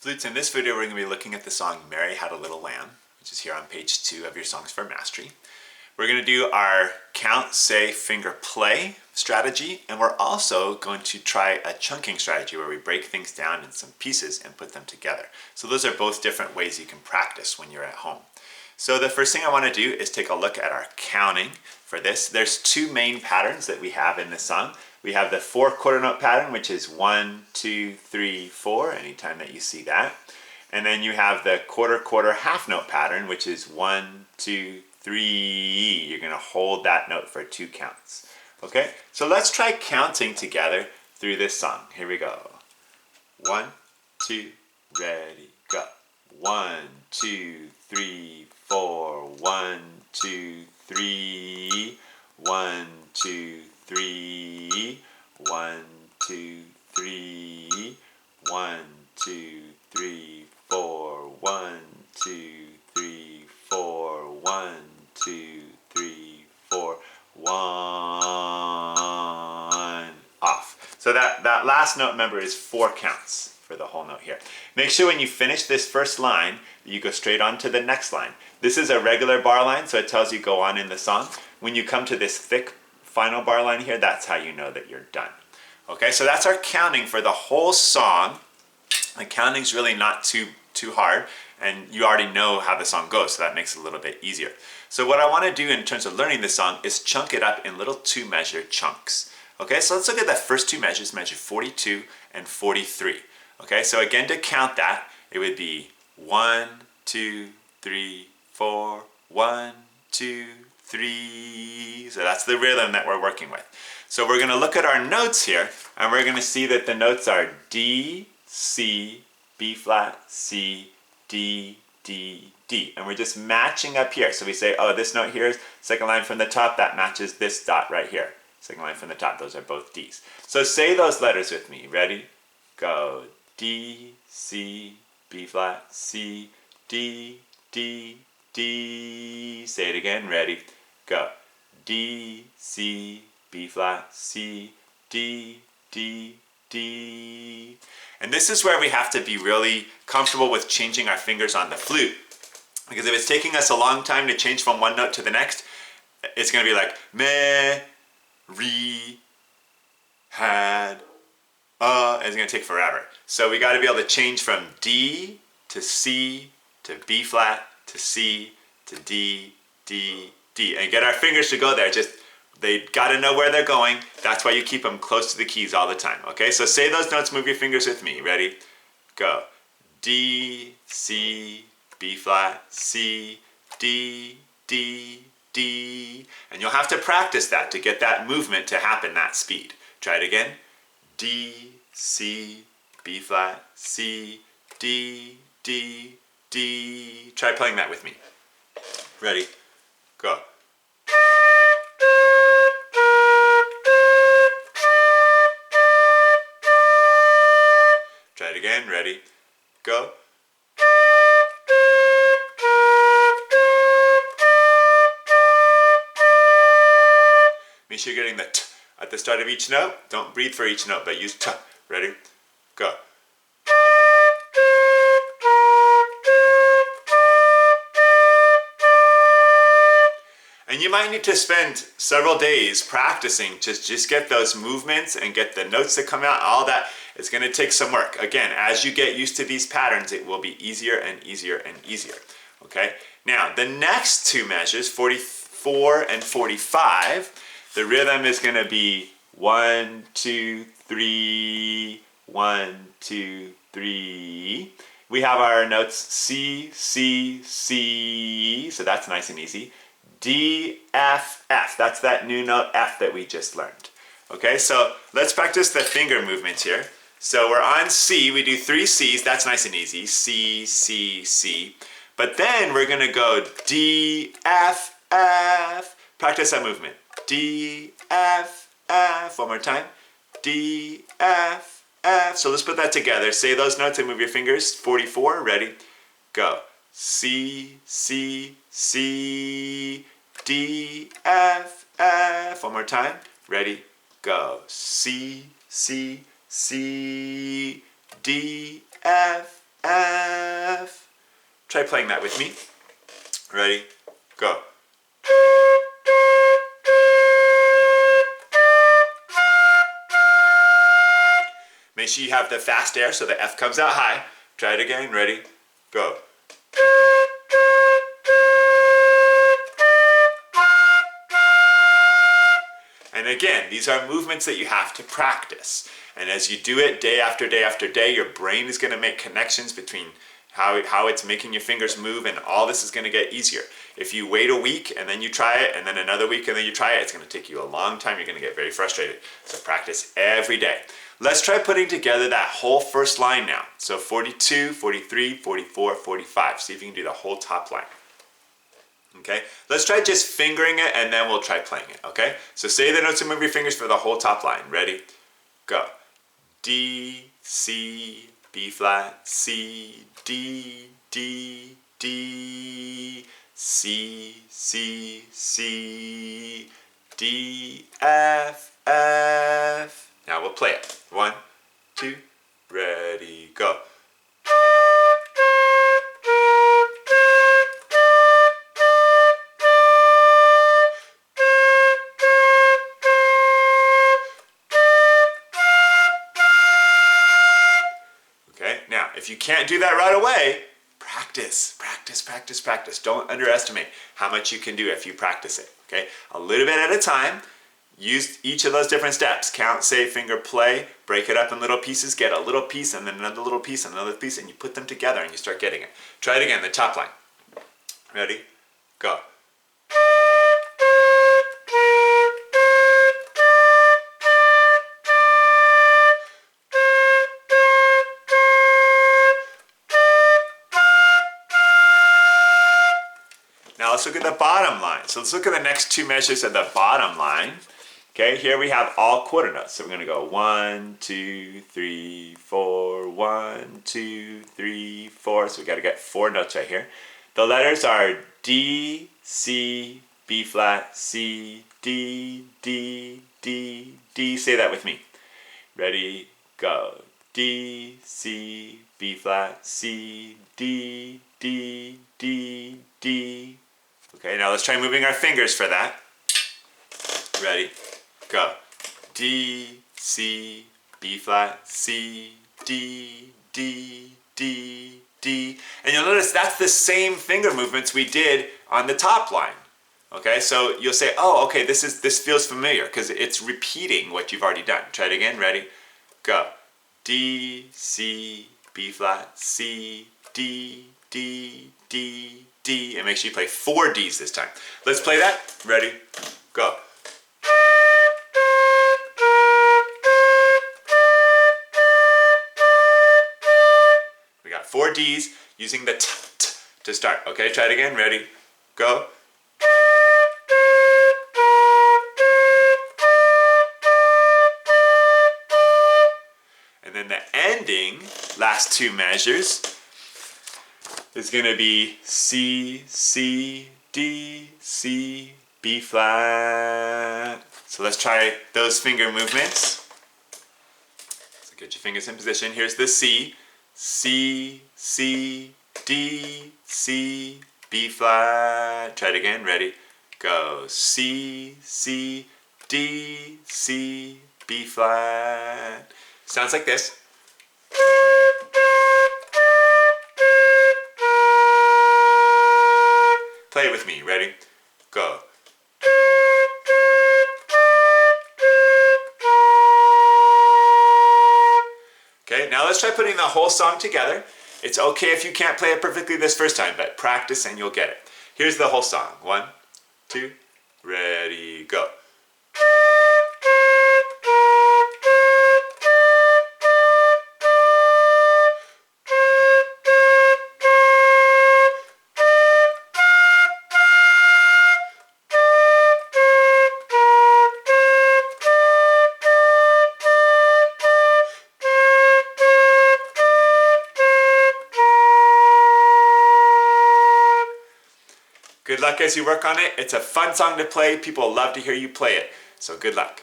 Flutes, in this video we're going to be looking at the song Mary Had a Little Lamb, which is here on page 2 of your Songs for Mastery. We're going to do our count, say, finger, play strategy, and we're also going to try a chunking strategy where we break things down in some pieces and put them together. So those are both different ways you can practice when you're at home. So the first thing I want to do is take a look at our counting for this. There's two main patterns that we have in this song. We have the 4 quarter note pattern, which is 1, 2, 3, 4, anytime that you see that. And then you have the quarter half note pattern, which is 1, 2, 3. You're going to hold that note for 2 counts. Okay, so let's try counting together through this song. Here we go. 1, 2, ready, go. 1, 2, 3, 4. 1, 2, 3. 1, 2, 3. 1, 2, 3. 1, 2, 3, 4. 1, 2, 3, 4. 1, 2, 3, 4. 1. Off. So that last note, remember, is 4 counts for the whole note here. Make sure when you finish this first line, you go straight on to the next line. This is a regular bar line, so it tells you go on in the song. When you come to this thick final bar line here, that's how you know that you're done. Okay, so that's our counting for the whole song. The counting's really not too hard, and you already know how the song goes, so that makes it a little bit easier. So what I want to do in terms of learning this song is chunk it up in little 2-measure chunks. Okay, so let's look at the first 2 measures, measure 42 and 43. Okay, so again, to count that, it would be 1, 2, 3, 4, 1, 2, 3. So that's the rhythm that we're working with. So we're going to look at our notes here, and we're going to see that the notes are D, C, B flat, C, D, D, D. And we're just matching up here. So we say, oh, this note here is second line from the top, that matches this dot right here. Second line from the top, those are both D's. So say those letters with me. Ready? Go. D, C, B flat, C, D, D, D. Say it again. Ready? Go. D, C, B flat, C, D, D, D. And this is where we have to be really comfortable with changing our fingers on the flute. Because if it's taking us a long time to change from one note to the next, it's going to be like me, re, had, and it's going to take forever. So we got to be able to change from D to C to B flat to C to D, D, D. And get our fingers to go there. Just they got to know where they're going. That's why you keep them close to the keys all the time. Okay, so say those notes, move your fingers with me. Ready? Go. D, C, B flat, C, D, D, D. And you'll have to practice that to get that movement to happen that speed. Try it again. D, C, B flat, C, D, D, D. Try playing that with me. Ready? Go. Try it again. Ready? Go. Make sure you're getting the t at the start of each note. Don't breathe for each note, but use t. Ready? Go. And you might need to spend several days practicing to just get those movements and get the notes to come out. All that is going to take some work. Again, as you get used to these patterns, it will be easier and easier and easier. Okay? Now, the next 2 measures, 44 and 45, the rhythm is going to be 1, 2, 3, 1, 2, 3. We have our notes C, C, C, so that's nice and easy. D, F, F. That's that new note F that we just learned. Okay, so let's practice the finger movements here. So we're on C, we do 3 C's, that's nice and easy. C, C, C. But then we're going to go D, F, F. Practice that movement. D, F, F. One more time. D, F, F. So let's put that together. Say those notes and move your fingers. 44, ready? Go. C, C, C, D, F, F. One more time. Ready? Go. C, C, C, D, F, F. Try playing that with me. Ready? Go. Make sure you have the fast air so the F comes out high. Try it again. Ready? Go. And again, these are movements that you have to practice. And as you do it day after day after day, your brain is going to make connections between how it's making your fingers move, and all this is going to get easier. If you wait a week and then you try it, and then another week and then you try it, it's going to take you a long time. You're going to get very frustrated. So practice every day. Let's try putting together that whole first line now. So 42, 43, 44, 45. See if you can do the whole top line. Okay, let's try just fingering it and then we'll try playing it, okay? So say the notes and move your fingers for the whole top line. Ready? Go. D, C, B flat, C, D, D, D, C, C, C, D, F, F. Now we'll play it. 1, 2, ready, go. Now, if you can't do that right away, practice, practice, practice, practice. Don't underestimate how much you can do if you practice it, okay? A little bit at a time. Use each of those different steps. Count, say, finger, play. Break it up in little pieces. Get a little piece and then another little piece and another piece, and you put them together and you start getting it. Try it again, the top line. Ready? Go. Now let's look at the bottom line. So let's look at the next two measures of the bottom line. Okay, here we have all quarter notes. So we're going to go 1, 2, 3, 4, 1, 2, 3, 4. So we got to get 4 notes right here. The letters are D, C, B flat, C, D, D, D, D. Say that with me. Ready, go. D, C, B flat, C, D, D, D, D. Okay, now let's try moving our fingers for that. Ready, go. D, C, B flat, C, D, D, D, D. And you'll notice that's the same finger movements we did on the top line. Okay, so you'll say, oh, okay, this feels familiar because it's repeating what you've already done. Try it again, ready, go. D, C, B flat, C, D, D, D, D, and make sure you play 4 Ds this time. Let's play that. Ready? Go. We got 4 Ds using the t to start. Okay, try it again. Ready? Go. And then the ending, last 2 measures, is going to be C, C, D, C, B flat. So let's try those finger movements. So get your fingers in position. Here's the C, C, C, D, C, B flat. Try it again. Ready? Go. C, C, D, C, B flat. Sounds like this. Play it with me. Ready? Go. Okay, now let's try putting the whole song together. It's okay if you can't play it perfectly this first time, but practice and you'll get it. Here's the whole song. 1, 2, ready, go. Good luck as you work on it. It's a fun song to play. People love to hear you play it. So good luck.